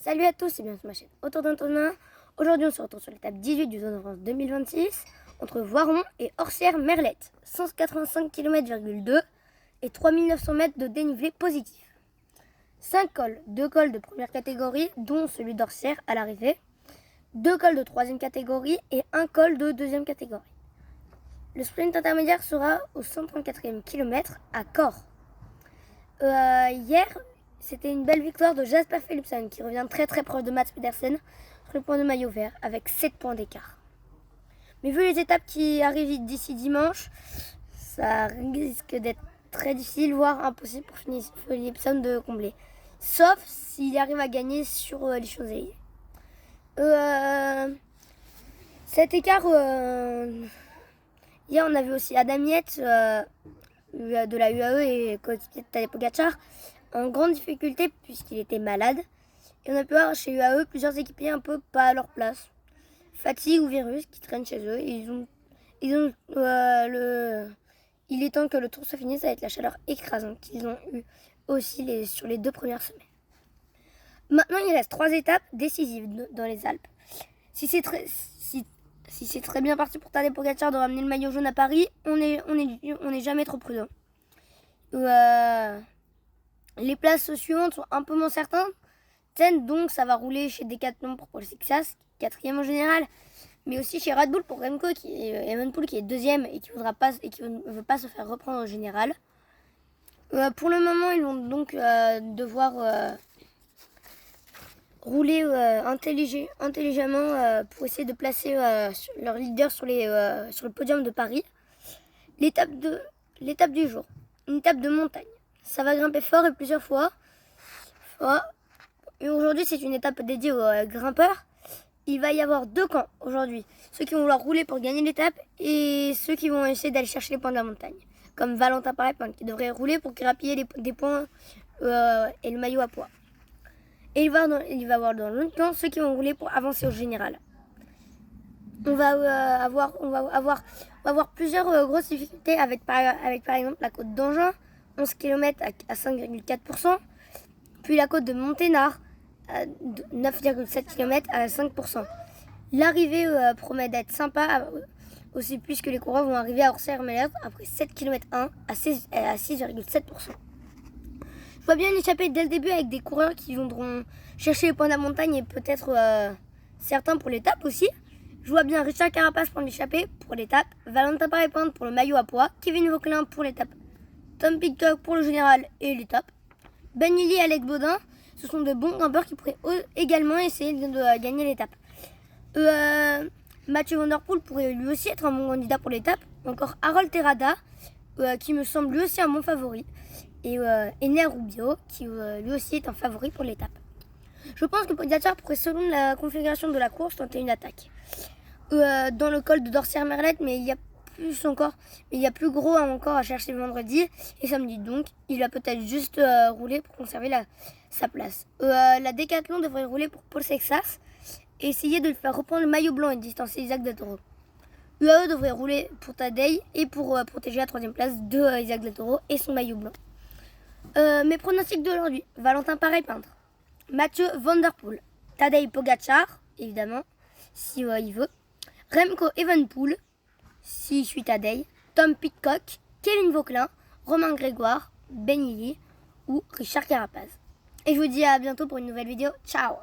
Salut à tous et bienvenue sur ma chaîne Autour d'Antonin. Aujourd'hui on se retrouve sur l'étape 18 du Tour de France 2026 entre Voiron et Orsières-Merlette. 185 km,2 et 3900 mètres de dénivelé positif. 5 cols, 2 cols de première catégorie dont celui d'Orsières à l'arrivée, 2 cols de troisième catégorie et 1 col de deuxième catégorie. Le sprint intermédiaire sera au 134e kilomètre à Corre. Hier, c'était une belle victoire de Jasper Philipsen qui revient très proche de Mats Pedersen sur le point de maillot vert avec 7 points d'écart. Mais vu les étapes qui arrivent d'ici dimanche, ça risque d'être très difficile, voire impossible pour Philipsen de combler. Sauf s'il arrive à gagner sur les Champs-Élysées. Cet écart, hier on avait aussi Adam Yates de la UAE et coéquipier de Tadej Pogacar en grande difficulté puisqu'il était malade. Et on a pu voir chez UAE plusieurs équipiers un peu pas à leur place. Fatigue ou virus qui traînent chez eux. Il est temps que le tour se finisse avec la chaleur écrasante qu'ils ont eu aussi sur les 2 premières semaines. Maintenant, il reste 3 étapes décisives dans les Alpes. Si c'est très bien parti pour Tadej Pogacar de ramener le maillot jaune à Paris, on est jamais trop prudent. Les places suivantes sont un peu moins certaines, donc ça va rouler chez Decathlon pour Paul Sixas, 4e en général, mais aussi chez Red Bull pour Remco Evenepoel qui est 2e et qui ne veut pas se faire reprendre au général. Pour le moment, ils vont donc devoir rouler intelligemment pour essayer de placer leur leader sur le podium de Paris. L'étape du jour, une étape de montagne. Ça va grimper fort et plusieurs fois. Et aujourd'hui, c'est une étape dédiée aux grimpeurs. Il va y avoir 2 camps aujourd'hui. Ceux qui vont vouloir rouler pour gagner l'étape et ceux qui vont essayer d'aller chercher les points de la montagne. Comme Valentin Paré-Panthe qui devrait rouler pour grappiller des points et le maillot à poids. Et il va y avoir dans l'autre camp ceux qui vont rouler pour avancer au général. On va avoir plusieurs grosses difficultés avec par exemple la côte d'Angin, 11 km à 5,4%, puis la côte de Monténard, à 9,7 km à 5%. L'arrivée promet d'être sympa aussi puisque les coureurs vont arriver à Orsières-Merlette après 7 km 1 à 6,7%. Je vois bien une échappée dès le début avec des coureurs qui viendront chercher les points de la montagne et peut-être certains pour l'étape aussi. Je vois bien Richard Carapaz pour l'échappée pour l'étape, Valentin Paré-Panthe pour le maillot à poids, Kevin Vauquelin pour l'étape, Tom Pidcock pour le général et l'étape, Ben Lilly et Alex Baudin, ce sont de bons grimpeurs qui pourraient également essayer de gagner l'étape. Mathieu Van Der Poel pourrait lui aussi être un bon candidat pour l'étape. Encore Harold Terrada, qui me semble lui aussi un bon favori. Et Ener Rubio, qui lui aussi est un favori pour l'étape. Je pense que Pogacar pourrait, selon la configuration de la course, tenter une attaque. Dans le col de Orsières-Merlette, mais il y a plus gros encore à chercher vendredi et samedi, donc il va peut-être juste rouler pour conserver sa place. La Decathlon devrait rouler pour Paul Sixas et essayer de le faire reprendre le maillot blanc et distancer Isaac Del Toro. UAE devrait rouler pour Tadej et pour protéger la 3e place de Isaac Del Toro et son maillot blanc. Mes pronostics d'aujourd'hui: Valentin Paré-Panthe, Mathieu Van Der Poel, Tadej Pogacar, évidemment, si il veut, Remco Evenepoel, si je suis Tadej, Tom Pidcock, Kevin Vauquelin, Romain Grégoire, Ben Lilly ou Richard Carapaz. Et je vous dis à bientôt pour une nouvelle vidéo. Ciao!